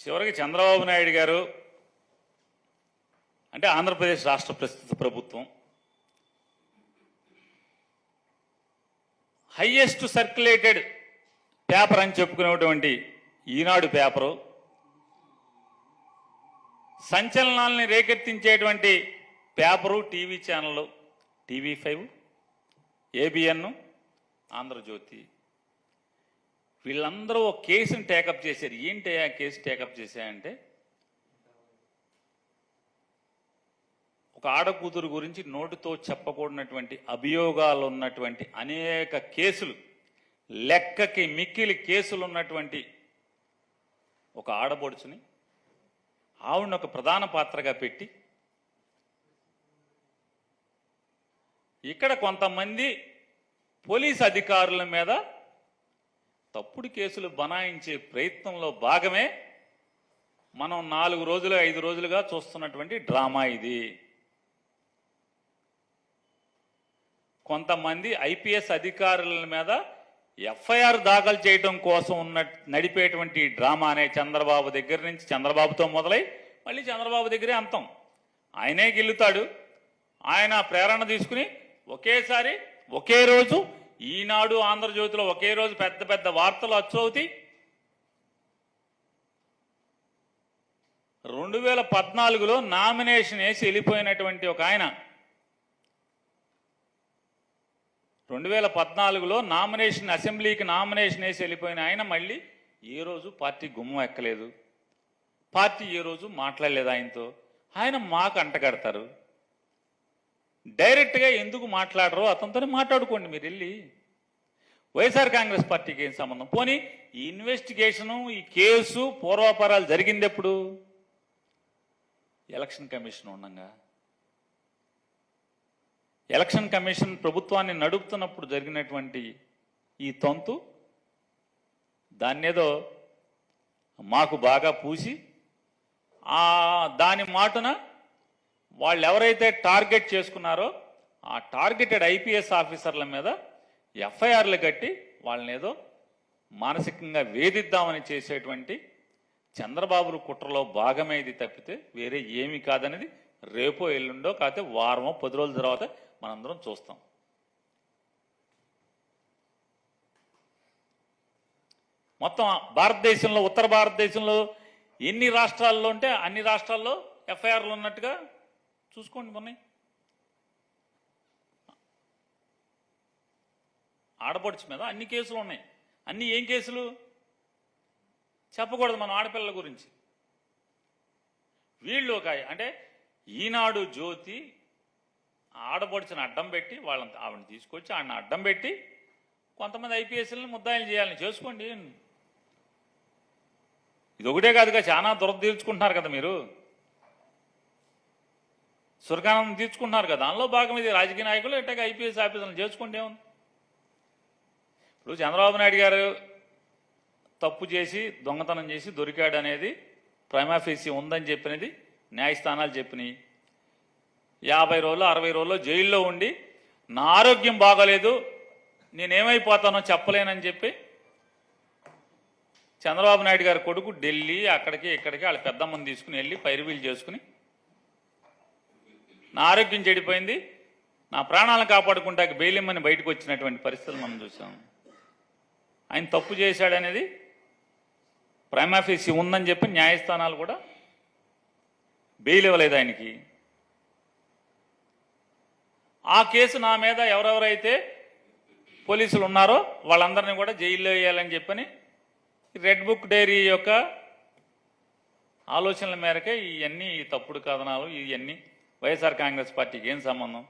చివరికి చంద్రబాబు నాయుడు గారు అంటే ఆంధ్రప్రదేశ్ రాష్ట్ర ప్రస్తుత ప్రభుత్వం హైయెస్ట్ సర్క్యులేటెడ్ పేపర్ అని చెప్పుకునేటువంటి ఈనాడు పేపరు, సంచలనాల్ని రేకెత్తించేటువంటి పేపరు, టీవీ ఛానళ్ళు TV5, ABN, ఆంధ్రజ్యోతి, వీళ్ళందరూ ఒక కేసుని టేకప్ చేశారు. ఏంటి ఆ కేసు టేకప్ చేశాయంటే, ఒక ఆడకూతురు గురించి నోటితో చెప్పకూడనటువంటి అభియోగాలు ఉన్నటువంటి అనేక కేసులు, లెక్కకి మిక్కిలి కేసులు ఉన్నటువంటి ఒక ఆడబొడుచుని ఆవిడని ఒక ప్రధాన పాత్రగా పెట్టి ఇక్కడ కొంతమంది పోలీస్ అధికారుల మీద తప్పుడు కేసులు బనాయించే ప్రయత్నంలో భాగమే మనం 4 రోజులు 5 రోజులుగా చూస్తున్నటువంటి డ్రామా ఇది. కొంతమంది IPS అధికారుల మీద FIR దాఖలు చేయడం కోసం నడిపేటువంటి డ్రామా అనే చంద్రబాబు దగ్గర నుంచి, చంద్రబాబుతో మొదలై మళ్ళీ చంద్రబాబు దగ్గరే అంతం. ఆయనే గెలుతాడు. ఆయన ప్రేరణ తీసుకుని ఒకేసారి ఒకే రోజు ఈనాడు, ఆంధ్రజ్యోతిలో ఒకే రోజు పెద్ద పెద్ద వార్తలు అచ్చవుతాయి. 2014లో నామినేషన్ వేసి వెళ్ళిపోయినటువంటి ఒక ఆయన, 2014లో నామినేషన్, అసెంబ్లీకి నామినేషన్ వేసి వెళ్ళిపోయిన ఆయన మళ్ళీ ఏ రోజు పార్టీ గుమ్మం ఎక్కలేదు, పార్టీ ఏ రోజు మాట్లాడలేదు ఆయనతో. ఆయన మాకు అంటగడతారు. డైరెక్ట్గా ఎందుకు మాట్లాడరో అతనితోనే మాట్లాడుకోండి. మీరు వెళ్ళి వైఎస్ఆర్ కాంగ్రెస్ పార్టీకి ఏం సంబంధం? పోనీ ఈ ఇన్వెస్టిగేషను, ఈ కేసు, పూర్వాపరాలు జరిగింది ఎప్పుడు? ఎలక్షన్ కమిషన్ ఉండగా, ఎలక్షన్ కమిషన్ ప్రభుత్వాన్ని నడుపుతున్నప్పుడు జరిగినటువంటి ఈ తంతు దాన్నేదో మాకు బాగా పూసి దాని మాటున వాళ్ళు ఎవరైతే టార్గెట్ చేసుకున్నారో ఆ టార్గెటెడ్ IPS ఆఫీసర్ల మీద FIRలు కట్టి వాళ్ళని ఏదో మానసికంగా వేధిద్దామని చేసేటువంటి చంద్రబాబు కుట్రలో భాగమే ఇది తప్పితే వేరే ఏమీ కాదనేది రేపో ఎల్లుండో కాకపోతే వారమో 10 రోజుల తర్వాత మనందరం చూస్తాం. మొత్తం భారతదేశంలో, ఉత్తర భారతదేశంలో ఎన్ని రాష్ట్రాల్లో ఉంటే అన్ని రాష్ట్రాల్లో FIRలు ఉన్నట్టుగా చూసుకోండి. మొన్న ఆడపడుచు మీద అన్ని కేసులు ఉన్నాయి. అన్ని ఏం కేసులు చెప్పకూడదు మనం ఆడపిల్లల గురించి. వీళ్ళు ఒక అంటే ఈనాడు, జ్యోతి ఆడపడుచుని అడ్డం పెట్టి ఆవిడని తీసుకొచ్చి ఆడిని అడ్డం పెట్టి కొంతమంది IPSలని ముద్దాయిలు చేయాలని చేసుకోండి. ఇది ఒకటే కాదుగా, చాలా తీర్చుకుంటున్నారు కదా మీరు, సురకానందం తీర్చుకుంటున్నారు కదా, దానిలో భాగం ఇది. రాజకీయ నాయకులు ఎట్టాగా IPS ఆఫీసర్లను చేసుకుంటే ఉంది. ఇప్పుడు చంద్రబాబు నాయుడు గారు తప్పు చేసి దొంగతనం చేసి దొరికాడు అనేది ప్రైమా ఫేసి ఉందని చెప్పినది న్యాయస్థానాలు చెప్పినాయి. 50 రోజులు 60 రోజుల్లో జైల్లో ఉండి నా ఆరోగ్యం బాగోలేదు, నేనేమైపోతానో చెప్పలేనని చెప్పి చంద్రబాబు నాయుడు గారి కొడుకు ఢిల్లీ అక్కడికి ఇక్కడికి వాళ్ళ పెద్దమ్మని తీసుకుని వెళ్ళి పైరువీలు చేసుకుని నా ఆరోగ్యం చెడిపోయింది, నా ప్రాణాలను కాపాడుకుంటాక బెయిలిమ్మని బయటకు వచ్చినటువంటి పరిస్థితులు మనం చూసాం. ఆయన తప్పు చేశాడనేది ప్రైమా ఫేసి ఉందని చెప్పి న్యాయస్థానాలు కూడా బెయిల్ ఇవ్వలేదు ఆయనకి. ఆ కేసు నా మీద ఎవరెవరైతే పోలీసులు ఉన్నారో వాళ్ళందరినీ కూడా జైల్లో వేయాలని చెప్పని రెడ్ బుక్ డైరీ యొక్క ఆలోచనల మేరకే ఇవన్నీ తప్పుడు కథనాలు, ఇవన్నీ వైఎస్ఆర్ కాంగ్రెస్ పార్టీకి ఏం సంబంధం?